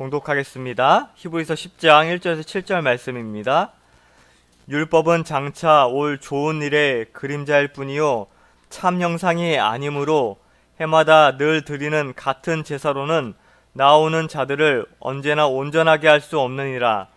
봉독하겠습니다. 히브리서 10장 1절에서 7절 말씀입니다. 율법은 장차 올 좋은 일의 그림자일 뿐이요 참 형상이 아니므로 해마다 늘 드리는 같은 제사로는 나오는 자들을 언제나 온전하게 할 수 없느니라.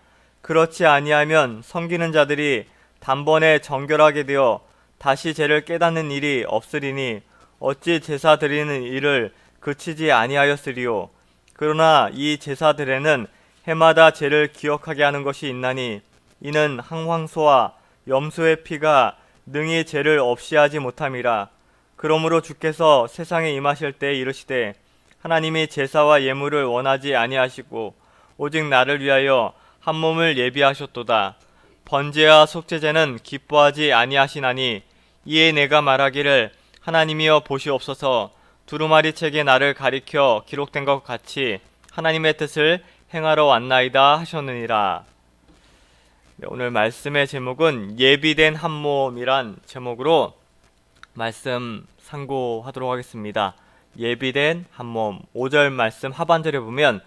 그렇지 아니하면 섬기는 자들이 단번에 정결하게 되어 다시 죄를 깨닫는 일이 없으리니 어찌 제사 드리는 일을 그치지 아니하였으리요. 그러나 이 제사들에는 해마다 죄를 기억하게 하는 것이 있나니 이는 항황소와 염소의 피가 능히 죄를 없이 하지 못함이라. 그러므로 주께서 세상에 임하실 때 이르시되 하나님이 제사와 예물을 원하지 아니하시고 오직 나를 위하여 한 몸을 예비하셨도다. 번제와 속죄제는 기뻐하지 아니하시나니 이에 내가 말하기를 하나님이여 보시옵소서 두루마리 책에 나를 가리켜 기록된 것 같이 하나님의 뜻을 행하러 왔나이다 하셨느니라. 네, 오늘 말씀의 제목은 예비된 한 몸이란 제목으로 말씀 상고하도록 하겠습니다. 예비된 한 몸. 5절 말씀 하반절에 보면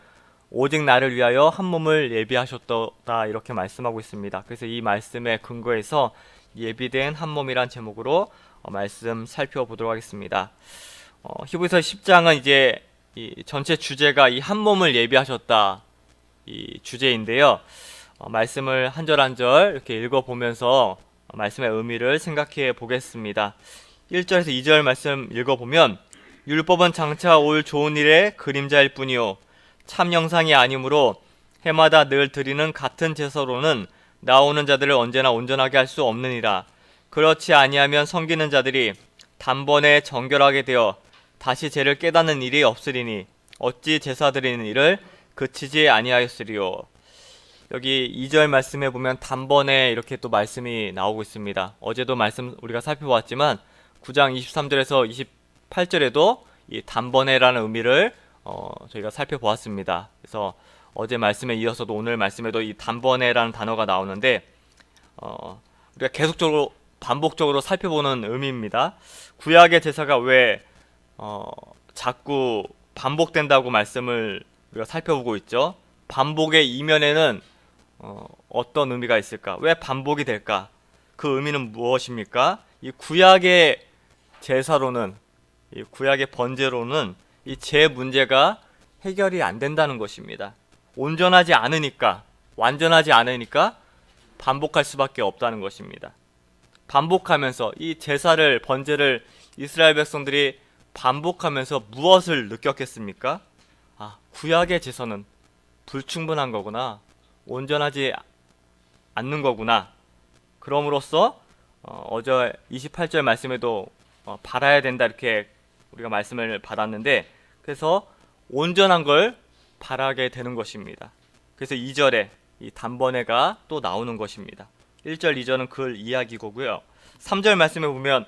오직 나를 위하여 한 몸을 예비하셨다 이렇게 말씀하고 있습니다. 그래서 이 말씀에 근거해서 예비된 한 몸이란 제목으로 말씀 살펴보도록 하겠습니다. 히브리서 10장은 이제 이 전체 주제가 이 한 몸을 예비하셨다 이 주제인데요. 말씀을 한 절 한 절 이렇게 읽어보면서 말씀의 의미를 생각해 보겠습니다. 1절에서 2절 말씀 읽어보면 율법은 장차 올 좋은 일의 그림자일 뿐이요 참 형상이 아니므로 해마다 늘 드리는 같은 제사로는 나오는 자들을 언제나 온전하게 할 수 없느니라. 그렇지 아니하면 섬기는 자들이 단번에 정결하게 되어 다시 죄를 깨닫는 일이 없으리니 어찌 제사 드리는 일을 그치지 아니하였으리요. 여기 2절 말씀에 보면 단번에 이렇게 또 말씀이 나오고 있습니다. 어제도 말씀 우리가 살펴보았지만 9장 23절에서 28절에도 이 단번에라는 의미를 저희가 살펴보았습니다. 그래서 어제 말씀에 이어서도 오늘 말씀에도 이 단번에라는 단어가 나오는데 우리가 계속적으로 반복적으로 살펴보는 의미입니다. 구약의 제사가 왜 자꾸 반복된다고 말씀을 우리가 살펴보고 있죠. 반복의 이면에는 어떤 의미가 있을까? 왜 반복이 될까? 그 의미는 무엇입니까? 이 구약의 제사로는, 이 구약의 번제로는 이 죄 문제가 해결이 안 된다는 것입니다. 온전하지 않으니까, 완전하지 않으니까 반복할 수밖에 없다는 것입니다. 반복하면서 이 제사를, 번제를 이스라엘 백성들이 반복하면서 무엇을 느꼈겠습니까? 구약의 제사는 불충분한 거구나. 온전하지 않는 거구나. 그럼으로써 어제 28절 말씀에도 바라야 된다 이렇게 우리가 말씀을 받았는데 그래서 온전한 걸 바라게 되는 것입니다. 그래서 2절에 이 단번에가 또 나오는 것입니다. 1절, 2절은 그 이야기고요. 3절 말씀에 보면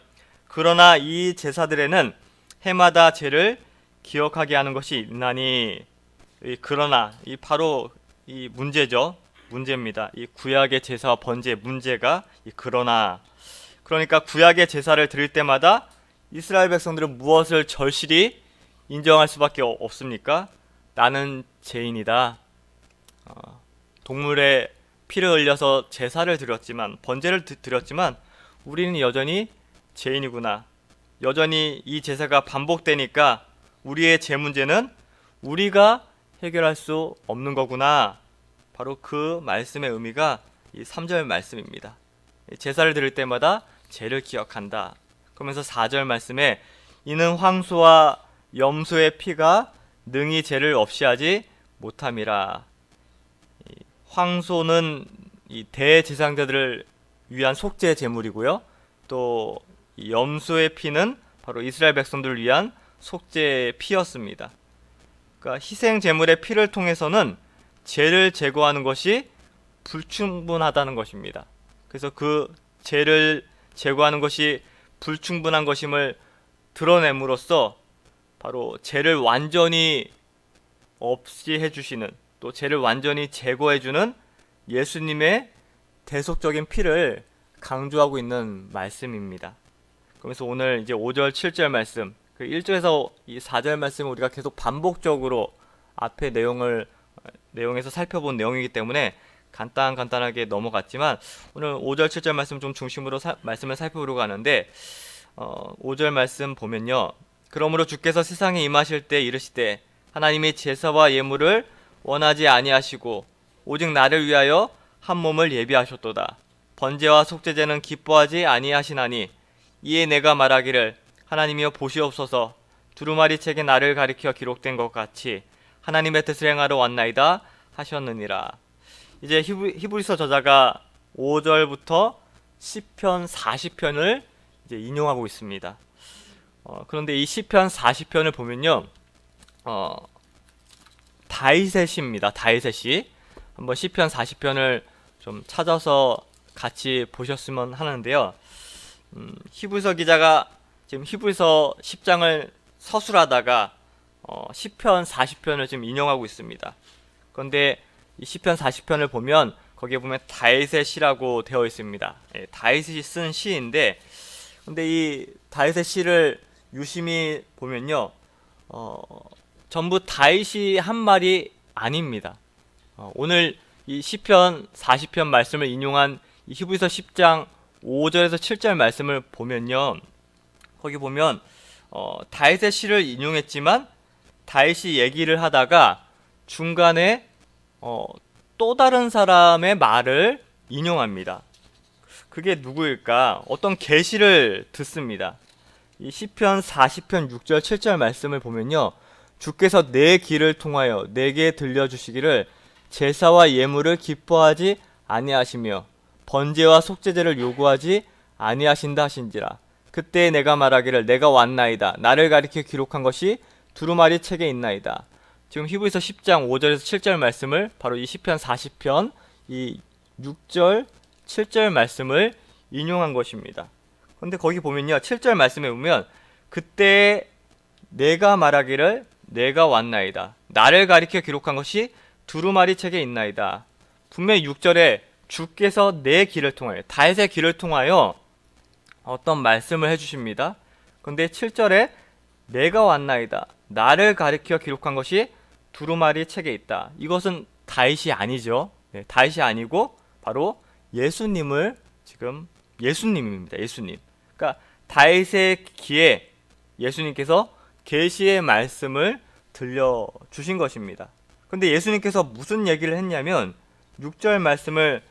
그러나 이 제사들에는 해마다 죄를 기억하게 하는 것이 있나니 그러나 이 바로 이 문제죠. 문제입니다. 이 구약의 제사와 번제의 문제가 이 그러나 그러니까 구약의 제사를 드릴 때마다 이스라엘 백성들은 무엇을 절실히 인정할 수밖에 없습니까? 나는 죄인이다. 동물의 피를 흘려서 제사를 드렸지만 번제를 드렸지만 우리는 여전히 죄인이구나. 여전히 이 제사가 반복되니까 우리의 죄 문제는 우리가 해결할 수 없는 거구나. 바로 그 말씀의 의미가 이 3절 말씀입니다. 제사를 드릴 때마다 죄를 기억한다. 그러면서 4절 말씀에 이는 황소와 염소의 피가 능히 죄를 없이 하지 못함이라. 황소는 이 대제사장들을 위한 속죄 제물이고요. 또 염소의 피는 바로 이스라엘 백성들을 위한 속죄 피였습니다. 그러니까 희생 제물의 피를 통해서는 죄를 제거하는 것이 불충분하다는 것입니다. 그래서 그 죄를 제거하는 것이 불충분한 것임을 드러냄으로써 바로 죄를 완전히 없이 해주시는 또 죄를 완전히 제거해주는 예수님의 대속적인 피를 강조하고 있는 말씀입니다. 그래서 오늘 이제 5절, 7절 말씀, 그 1절에서 이 4절 말씀을 우리가 계속 반복적으로 앞에 내용을 내용에서 살펴본 내용이기 때문에 간단하게 넘어갔지만 오늘 5절 7절 말씀 좀 중심으로 말씀을 살펴보려고 하는데 5절 말씀 보면요. 그러므로 주께서 세상에 임하실 때 이르시되 하나님이 제사와 예물을 원하지 아니하시고 오직 나를 위하여 한 몸을 예비하셨도다. 번제와 속죄제는 기뻐하지 아니하시나니 이에 내가 말하기를 하나님이여 보시옵소서 두루마리 책에 나를 가리켜 기록된 것 같이 하나님의 뜻을 행하러 왔나이다 하셨느니라. 이제 히브리서 저자가 5절부터 시편 40편을 이제 인용하고 있습니다. 그런데 이 시편 40편을 보면요, 다윗의 시입니다. 다윗의 시. 한번 시편 40편을 좀 찾아서 같이 보셨으면 하는데요. 히브리서 기자가 지금 히브리서 10장을 서술하다가 시편 40편을 지금 인용하고 있습니다. 그런데 이 시편 40편을 보면 거기에 보면 다윗의 시라고 되어 있습니다. 예, 다윗이 쓴 시인데, 근데 이 다윗의 시를 유심히 보면요, 전부 다윗이 한 말이 아닙니다. 오늘 이 시편 40편 말씀을 인용한 이 히브리서 10장 5절에서 7절 말씀을 보면요, 거기 보면 다윗의 시를 인용했지만 다윗이 얘기를 하다가 중간에 또 다른 사람의 말을 인용합니다. 그게 누구일까? 어떤 계시를 듣습니다. 이 시편 40편 6절 7절 말씀을 보면요, 주께서 내 귀를 통하여 내게 들려주시기를 제사와 예물을 기뻐하지 아니하시며 번제와 속죄제를 요구하지 아니하신다 하신지라. 그때 내가 말하기를 내가 왔나이다. 나를 가리켜 기록한 것이 두루마리 책에 있나이다. 지금 히브리서 10장 5절에서 7절 말씀을 바로 이 시편 40편 이 6절 7절 말씀을 인용한 것입니다. 그런데 거기 보면요, 7절 말씀에 보면 그때 내가 말하기를 내가 왔나이다. 나를 가리켜 기록한 것이 두루마리 책에 있나이다. 분명히 6절에 주께서 내 귀를 통하여, 다윗의 귀를 통하여 어떤 말씀을 해주십니다. 그런데 7절에 내가 왔나이다. 나를 가리켜 기록한 것이 두루마리 책에 있다. 이것은 다윗이 아니죠. 네, 다윗이 아니고 바로 예수님을 지금 예수님입니다. 예수님. 그러니까 다윗의 귀에 예수님께서 계시의 말씀을 들려주신 것입니다. 근데 예수님께서 무슨 얘기를 했냐면 6절 말씀을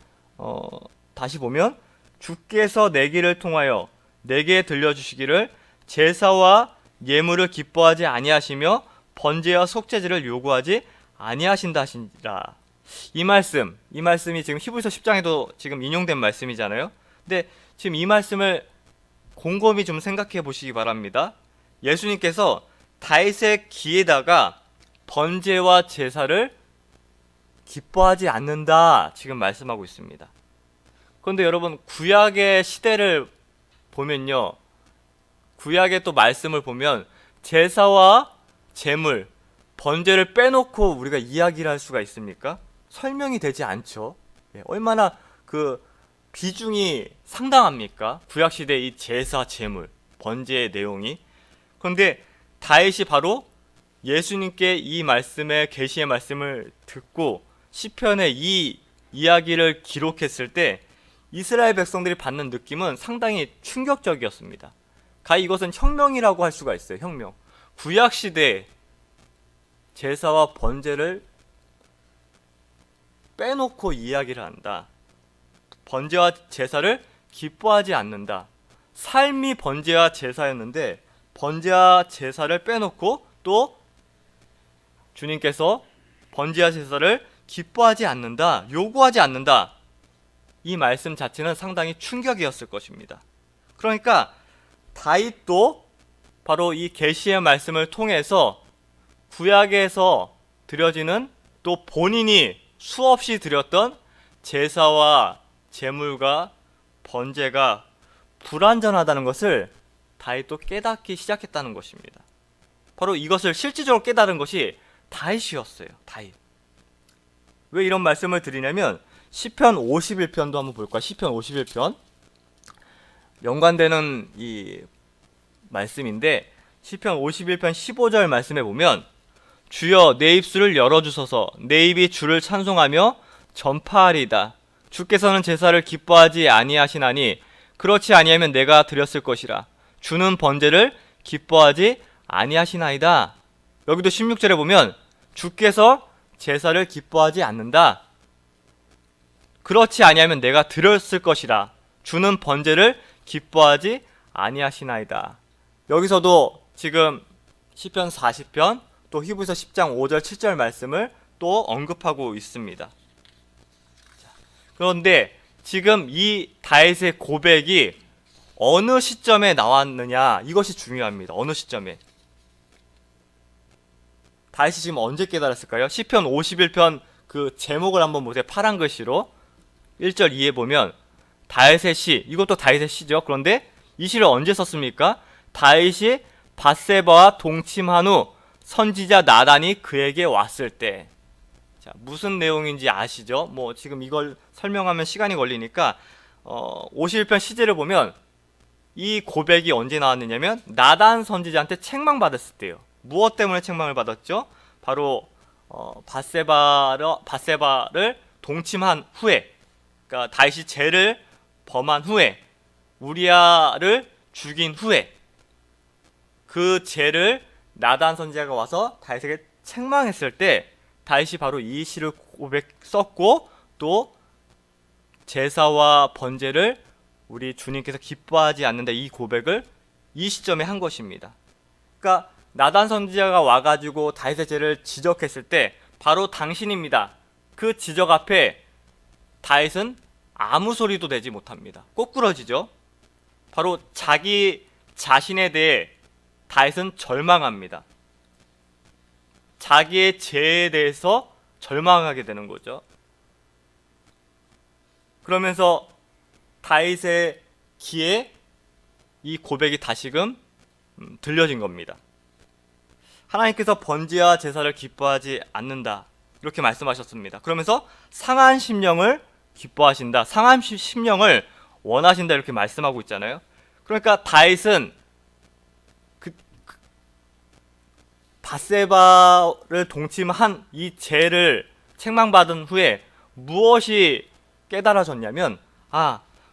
다시 보면 주께서 내 귀를 통하여 내게 들려주시기를 제사와 예물을 기뻐하지 아니하시며 번제와 속죄제를 요구하지 아니하신다 하시니라. 이 말씀이 지금 히브리서 10장에도 지금 인용된 말씀이잖아요. 근데 지금 이 말씀을 곰곰이 좀 생각해 보시기 바랍니다. 예수님께서 다윗의 귀에다가 번제와 제사를 기뻐하지 않는다 지금 말씀하고 있습니다. 그런데 여러분, 구약의 시대를 보면요, 구약의 또 말씀을 보면 제사와 제물, 번제를 빼놓고 우리가 이야기를 할 수가 있습니까? 설명이 되지 않죠. 얼마나 그 비중이 상당합니까? 구약시대 이 제사, 제물, 번제의 내용이. 그런데 다윗이 바로 예수님께 이 말씀의 계시의 말씀을 듣고 시편에 이 이야기를 기록했을 때 이스라엘 백성들이 받는 느낌은 상당히 충격적이었습니다. 가히 이것은 혁명이라고 할 수가 있어요. 혁명. 구약시대 제사와 번제를 빼놓고 이야기를 한다. 번제와 제사를 기뻐하지 않는다. 삶이 번제와 제사였는데 번제와 제사를 빼놓고 또 주님께서 번제와 제사를 기뻐하지 않는다, 요구하지 않는다. 이 말씀 자체는 상당히 충격이었을 것입니다. 그러니까 다윗도 바로 이 계시의 말씀을 통해서 구약에서 드려지는 또 본인이 수없이 드렸던 제사와 제물과 번제가 불완전하다는 것을 다윗도 깨닫기 시작했다는 것입니다. 바로 이것을 실질적으로 깨달은 것이 다윗이었어요. 다윗. 왜 이런 말씀을 드리냐면 시편 51편도 한번 볼까요? 시편 51편 연관되는 이 말씀인데 시편 51편 15절 말씀에 보면 주여 내 입술을 열어주소서. 내 입이 주를 찬송하며 전파하리이다. 주께서는 제사를 기뻐하지 아니하시나니 그렇지 아니하면 내가 드렸을 것이라. 주는 번제를 기뻐하지 아니하시나이다. 여기도 16절에 보면 주께서 제사를 기뻐하지 않는다. 그렇지 아니하면 내가 드렸을 것이라. 주는 번제를 기뻐하지 아니하시나이다. 여기서도 지금 시편 40편 또 히브리서 10장 5절 7절 말씀을 또 언급하고 있습니다. 그런데 지금 이 다윗의 고백이 어느 시점에 나왔느냐, 이것이 중요합니다. 어느 시점에. 다윗이 지금 언제 깨달았을까요? 시편 51편 그 제목을 한번 보세요. 파란 글씨로 1절 2에 보면 다윗의 시, 이것도 다윗의 시죠. 그런데 이 시를 언제 썼습니까? 다윗이 밧세바와 동침한 후 선지자 나단이 그에게 왔을 때. 자, 무슨 내용인지 아시죠? 뭐 지금 이걸 설명하면 시간이 걸리니까 51편 시제를 보면 이 고백이 언제 나왔느냐면 나단 선지자한테 책망받았을 때요. 무엇 때문에 책망을 받았죠? 바로 밧세바를 동침한 후에, 그러니까 다윗이 죄를 범한 후에, 우리아를 죽인 후에 그 죄를 나단 선지자가 와서 다윗에게 책망했을 때 다윗이 바로 이 시를 썼고 또 제사와 번제를 우리 주님께서 기뻐하지 않는다, 이 고백을 이 시점에 한 것입니다. 그러니까 나단 선지자가 와가지고 다윗의 죄를 지적했을 때 바로 당신입니다. 그 지적 앞에 다윗은 아무 소리도 내지 못합니다. 꼬꾸러지죠. 바로 자기 자신에 대해 다윗은 절망합니다. 자기의 죄에 대해서 절망하게 되는 거죠. 그러면서 다윗의 귀에 이 고백이 다시금 들려진 겁니다. 하나님께서 번제와 제사를 기뻐하지 않는다, 이렇게 말씀하셨습니다. 그러면서 상한 심령을 기뻐하신다, 상한 심령을 원하신다, 이렇게 말씀하고 있잖아요. 그러니까 다윗은 밧세바를 동침한 이 죄를 책망받은 후에 무엇이 깨달아졌냐면,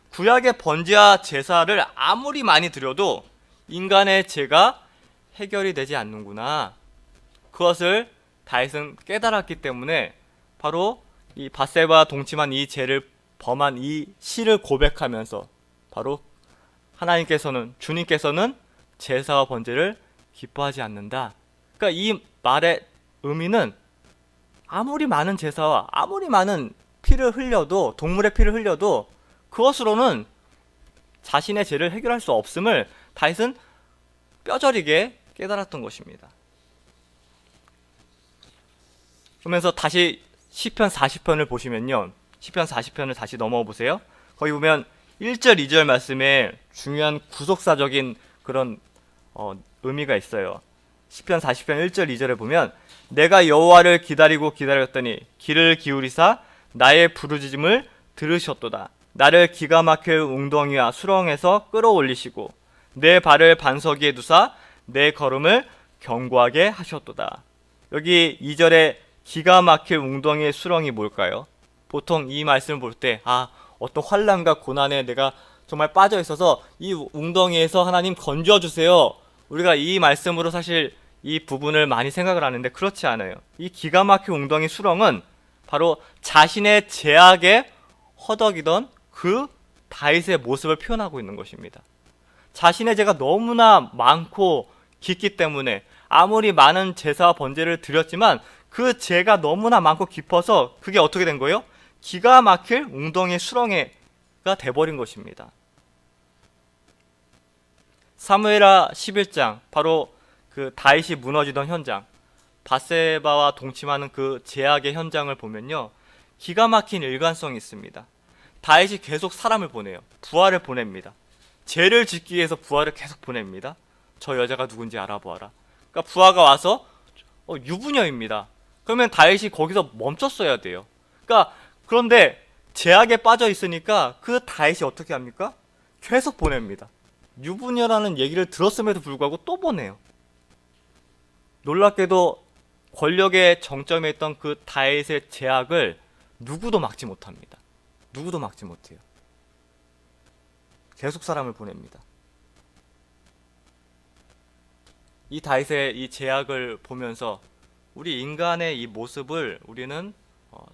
구약의 번제와 제사를 아무리 많이 드려도 인간의 죄가 해결이 되지 않는구나. 그것을 다윗은 깨달았기 때문에 바로 이 밧세바 동침한 이 죄를 범한 이 시를 고백하면서 바로 주님께서는 제사와 번제를 기뻐하지 않는다. 그러니까 이 말의 의미는 아무리 많은 제사와 아무리 많은 피를 흘려도, 동물의 피를 흘려도 그것으로는 자신의 죄를 해결할 수 없음을 다윗은 뼈저리게 깨달았던 것입니다. 그러면서 다시 시편 40편을 보시면요, 시편 40편을 다시 넘어가 보세요. 거기 보면 1절 2절 말씀에 중요한 구속사적인 그런 의미가 있어요. 시편 40편 1절 2절에 보면 내가 여호와를 기다렸더니 귀를 기울이사 나의 부르짖음을 들으셨도다. 나를 기가 막힐 웅덩이와 수렁에서 끌어올리시고 내 발을 반석 위에 두사 내 걸음을 견고하게 하셨도다. 여기 2절에 기가 막힐 웅덩이의 수렁이 뭘까요? 보통 이 말씀을 볼 때 어떤 환난과 고난에 내가 정말 빠져 있어서 이 웅덩이에서 하나님 건져주세요, 우리가 이 말씀으로 사실 이 부분을 많이 생각을 하는데 그렇지 않아요. 이 기가 막힌 웅덩이 수렁은 바로 자신의 죄악에 허덕이던 그 다윗의 모습을 표현하고 있는 것입니다. 자신의 죄가 너무나 많고 깊기 때문에 아무리 많은 제사와 번제를 드렸지만 그 죄가 너무나 많고 깊어서 그게 어떻게 된 거예요? 기가 막힐 웅덩이 수렁이가 돼버린 것입니다. 사무엘하 11장, 바로 그 다윗이 무너지던 현장, 밧세바와 동침하는 그 제약의 현장을 보면요, 기가 막힌 일관성이 있습니다. 다윗이 계속 사람을 보내요. 부하를 보냅니다. 죄를 짓기 위해서 부하를 계속 보냅니다. 저 여자가 누군지 알아보아라. 그러니까 부하가 와서 유부녀입니다. 그러면 다윗이 거기서 멈췄어야 돼요. 그런데 제약에 빠져 있으니까 그 다윗이 어떻게 합니까? 계속 보냅니다. 유부녀라는 얘기를 들었음에도 불구하고 또 보내요. 놀랍게도 권력의 정점에 있던 그 다윗의 제약을 누구도 막지 못합니다. 누구도 막지 못해요. 계속 사람을 보냅니다. 이 다윗의 이 제약을 보면서 우리 인간의 이 모습을 우리는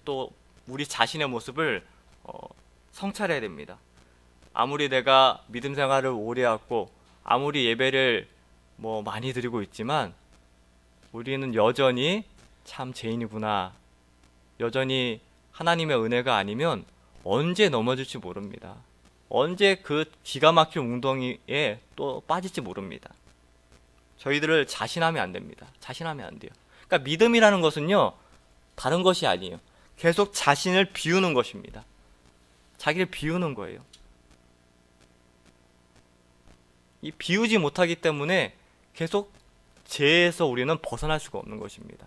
또 우리 자신의 모습을 성찰해야 됩니다. 아무리 내가 믿음 생활을 오래 하고 아무리 예배를 많이 드리고 있지만 우리는 여전히 참 죄인이구나. 여전히 하나님의 은혜가 아니면 언제 넘어질지 모릅니다. 언제 그 기가 막힌 웅덩이에 또 빠질지 모릅니다. 저희들을 자신하면 안 됩니다. 자신하면 안 돼요. 그러니까 믿음이라는 것은요, 다른 것이 아니에요. 계속 자신을 비우는 것입니다. 자기를 비우는 거예요. 이 비우지 못하기 때문에 계속 죄에서 우리는 벗어날 수가 없는 것입니다.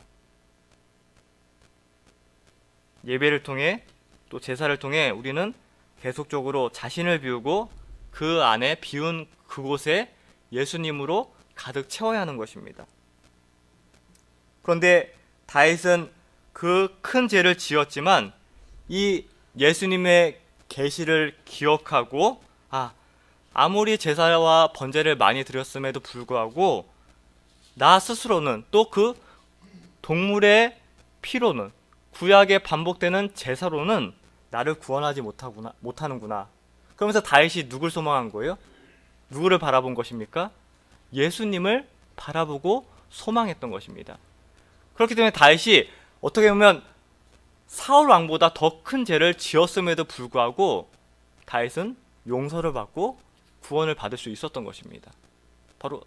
예배를 통해 또 제사를 통해 우리는 계속적으로 자신을 비우고 그 안에 비운 그곳에 예수님으로 가득 채워야 하는 것입니다. 그런데 다윗은 그 큰 죄를 지었지만 이 예수님의 계시를 기억하고 아무리 제사와 번제를 많이 드렸음에도 불구하고 나 스스로는 또 그 동물의 피로는 구약에 반복되는 제사로는 나를 구원하지 못하는구나. 그러면서 다윗이 누굴 소망한 거예요? 누구를 바라본 것입니까? 예수님을 바라보고 소망했던 것입니다. 그렇기 때문에 다윗이 어떻게 보면 사울 왕보다 더 큰 죄를 지었음에도 불구하고 다윗은 용서를 받고 구원을 받을 수 있었던 것입니다. 바로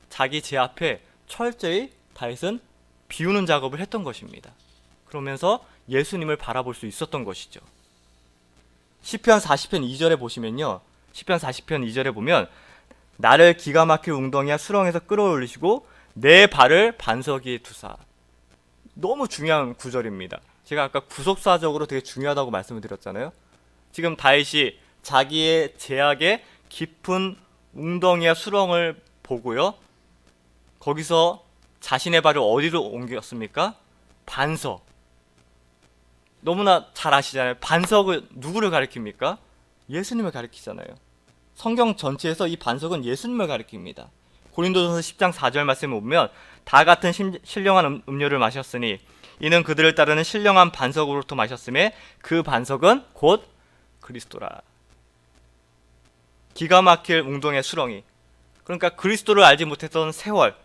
자기 죄 앞에 철저히 다윗은 비우는 작업을 했던 것입니다. 그러면서 예수님을 바라볼 수 있었던 것이죠. 시편 40편 2절에 보시면요. 시편 40편 2절에 보면 나를 기가 막힐 웅덩이와 수렁에서 끌어올리시고 내 발을 반석 위에 두사. 너무 중요한 구절입니다. 제가 아까 구속사적으로 되게 중요하다고 말씀을 드렸잖아요. 지금 다윗이 자기의 죄악의 깊은 웅덩이와 수렁을 보고요. 거기서 자신의 발을 어디로 옮겼습니까? 반석. 너무나 잘 아시잖아요. 반석은 누구를 가리킵니까? 예수님을 가리키잖아요. 성경 전체에서 이 반석은 예수님을 가리킵니다. 고린도전서 10장 4절 말씀을 보면 다 같은 신령한 음료를 마셨으니 이는 그들을 따르는 신령한 반석으로부터 마셨음에 그 반석은 곧 그리스도라. 기가 막힐 웅덩이의 수렁이, 그러니까 그리스도를 알지 못했던 세월,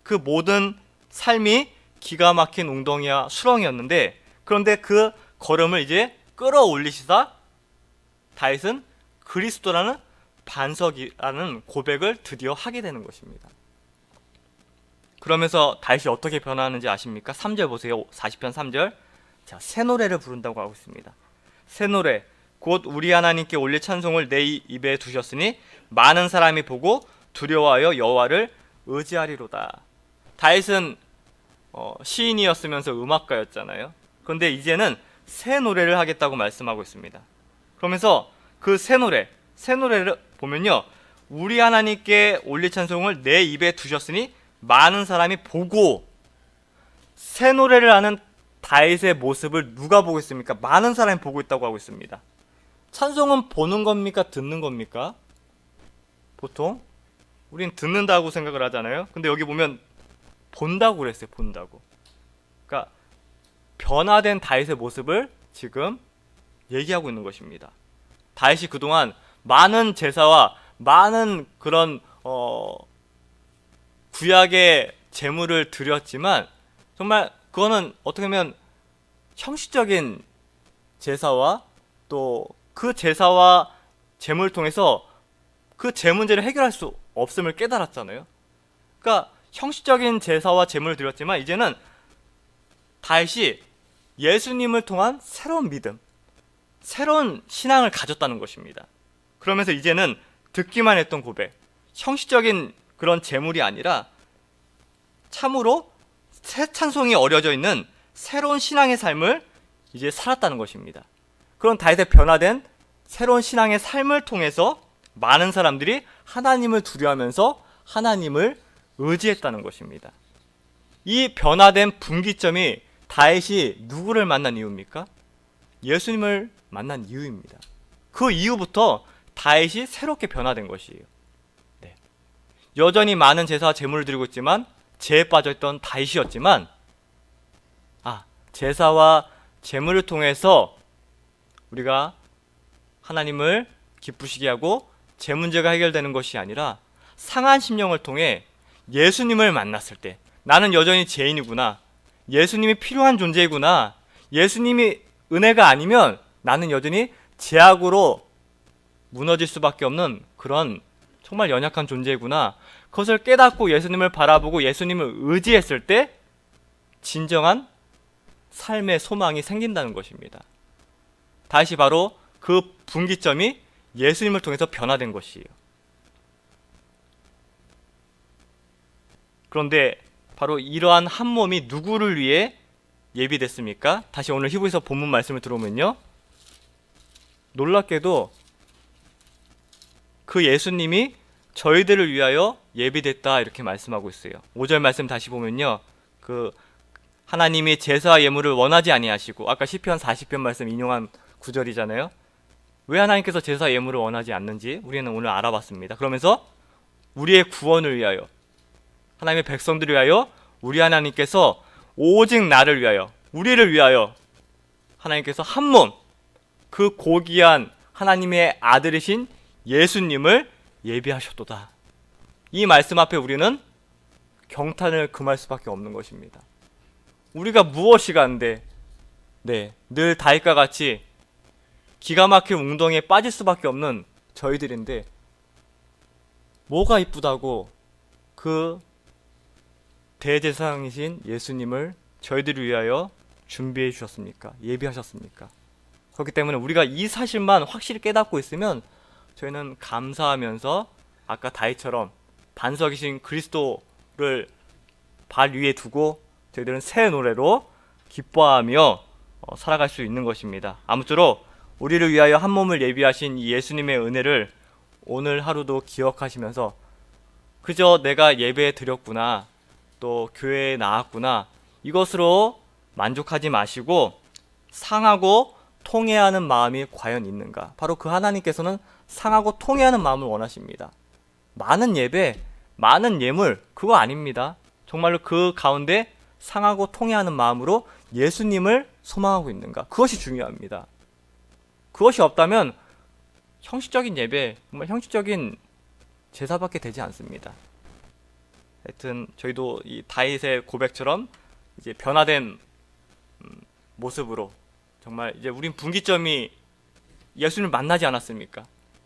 그 모든 삶이 기가 막힌 웅덩이와 수렁이었는데, 그런데 그 걸음을 이제 끌어올리시다 다윗은 그리스도라는 반석이라는 고백을 드디어 하게 되는 것입니다. 그러면서 다윗이 어떻게 변화하는지 아십니까? 3절 보세요. 40편 3절. 자, 새 노래를 부른다고 하고 있습니다. 새 노래, 곧 우리 하나님께 올릴 찬송을 내 입에 두셨으니 많은 사람이 보고 두려워하여 여호와를 의지하리로다. 다윗은 시인이었으면서 음악가였잖아요. 그런데 이제는 새 노래를 하겠다고 말씀하고 있습니다. 그러면서 그 새 노래를 보면요, 우리 하나님께 올릴 찬송을 내 입에 두셨으니 많은 사람이 보고. 새 노래를 하는 다윗의 모습을 누가 보고 있습니까? 많은 사람이 보고 있다고 하고 있습니다. 찬송은 보는 겁니까? 듣는 겁니까? 보통 우린 듣는다고 생각을 하잖아요. 근데 여기 보면 본다고 그랬어요. 본다고. 그러니까 변화된 다윗의 모습을 지금 얘기하고 있는 것입니다. 다윗이 그동안 많은 제사와 많은 그런 구약의 제물을 드렸지만 정말 그거는 어떻게 보면 형식적인 제사와 또 그 제사와 제물을 통해서 그 제 문제를 해결할 수 없음을 깨달았잖아요. 그러니까 형식적인 제사와 제물을 드렸지만 이제는 다윗이 예수님을 통한 새로운 믿음, 새로운 신앙을 가졌다는 것입니다. 그러면서 이제는 듣기만 했던 고백, 형식적인 그런 제물이 아니라 참으로 새 찬송이 어려져 있는 새로운 신앙의 삶을 이제 살았다는 것입니다. 그런 다윗의 변화된 새로운 신앙의 삶을 통해서 많은 사람들이 하나님을 두려워하면서 하나님을 의지했다는 것입니다. 이 변화된 분기점이 다윗이 누구를 만난 이유입니까? 예수님을 만난 이유입니다. 그 이후부터 다윗이 새롭게 변화된 것이에요. 네. 여전히 많은 제사와 제물을 드리고 있지만 죄에 빠져있던 다윗이었지만 제사와 제물을 통해서 우리가 하나님을 기쁘시게 하고 제 문제가 해결되는 것이 아니라 상한 심령을 통해 예수님을 만났을 때 나는 여전히 죄인이구나, 예수님이 필요한 존재이구나, 예수님이 은혜가 아니면 나는 여전히 죄악으로 무너질 수밖에 없는 그런 정말 연약한 존재이구나, 그것을 깨닫고 예수님을 바라보고 예수님을 의지했을 때 진정한 삶의 소망이 생긴다는 것입니다. 다시 바로 그 분기점이 예수님을 통해서 변화된 것이에요. 그런데 바로 이러한 한 몸이 누구를 위해 예비됐습니까? 다시 오늘 히브리서 본문 말씀을 들어오면요, 놀랍게도 그 예수님이 저희들을 위하여 예비됐다 이렇게 말씀하고 있어요. 5절 말씀 다시 보면요, 하나님이 제사와 예물을 원하지 아니하시고, 아까 시편 40편 말씀 인용한 구절이잖아요. 왜 하나님께서 제사와 예물을 원하지 않는지 우리는 오늘 알아봤습니다. 그러면서 우리의 구원을 위하여, 하나님의 백성들을 위하여 우리 하나님께서 오직 나를 위하여, 우리를 위하여 하나님께서 한 몸, 그 고귀한 하나님의 아들이신 예수님을 예비하셨도다. 이 말씀 앞에 우리는 경탄을 금할 수밖에 없는 것입니다. 우리가 무엇이 간데 늘 다윗과 같이 기가 막힌 웅덩이에 빠질 수밖에 없는 저희들인데 뭐가 이쁘다고 그 대제사장이신 예수님을 저희들을 위하여 준비해 주셨습니까? 예비하셨습니까? 그렇기 때문에 우리가 이 사실만 확실히 깨닫고 있으면 저희는 감사하면서 아까 다윗처럼 반석이신 그리스도를 발 위에 두고 저희들은 새 노래로 기뻐하며 살아갈 수 있는 것입니다. 아무쪼록 우리를 위하여 한 몸을 예비하신 이 예수님의 은혜를 오늘 하루도 기억하시면서 그저 내가 예배 드렸구나, 또 교회에 나왔구나, 이것으로 만족하지 마시고 상하고 통회하는 마음이 과연 있는가? 바로 그 하나님께서는 상하고 통회하는 마음을 원하십니다. 많은 예배, 많은 예물, 그거 아닙니다. 정말로 그 가운데 상하고 통회하는 마음으로 예수님을 소망하고 있는가? 그것이 중요합니다. 그것이 없다면 형식적인 예배, 정말 형식적인 제사밖에 되지 않습니다. 하여튼 저희도 이 다윗의 고백처럼 이제 변화된 모습으로, 정말 이제 우린 분기점이 예수님을 만나지 않았습니까?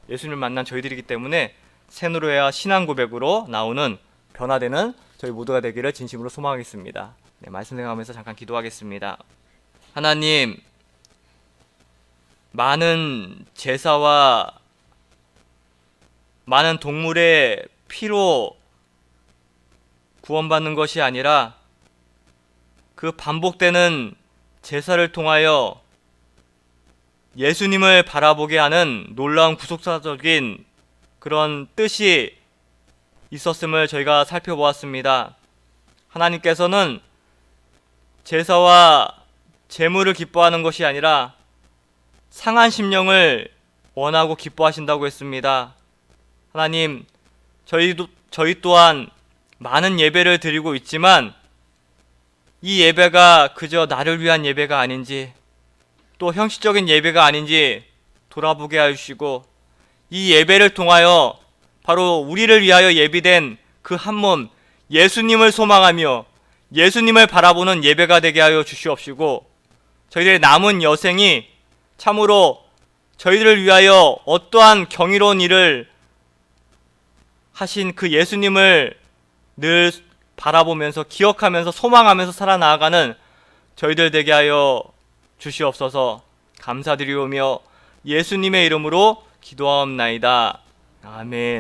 예수님을 만난 저희들이기 때문에 새 노래와 신앙 고백으로 나오는 변화되는 저희 모두가 되기를 진심으로 소망하겠습니다. 말씀 생각하면서 잠깐 기도하겠습니다. 하나님, 많은 제사와 많은 동물의 피로 구원받는 것이 아니라 그 반복되는 제사를 통하여 예수님을 바라보게 하는 놀라운 구속사적인 그런 뜻이 있었음을 저희가 살펴보았습니다. 하나님께서는 제사와 제물을 기뻐하는 것이 아니라 상한 심령을 원하고 기뻐하신다고 했습니다. 하나님, 저희 또한 많은 예배를 드리고 있지만 이 예배가 그저 나를 위한 예배가 아닌지, 또 형식적인 예배가 아닌지 돌아보게 하시고, 이 예배를 통하여 바로 우리를 위하여 예비된 그 한 몸 예수님을 소망하며 예수님을 바라보는 예배가 되게 하여 주시옵시고, 저희들의 남은 여생이 참으로 저희들을 위하여 어떠한 경이로운 일을 하신 그 예수님을 늘 바라보면서 기억하면서 소망하면서 살아나가는 저희들 되게 하여 주시옵소서. 감사드리오며 예수님의 이름으로 기도하옵나이다. 아멘.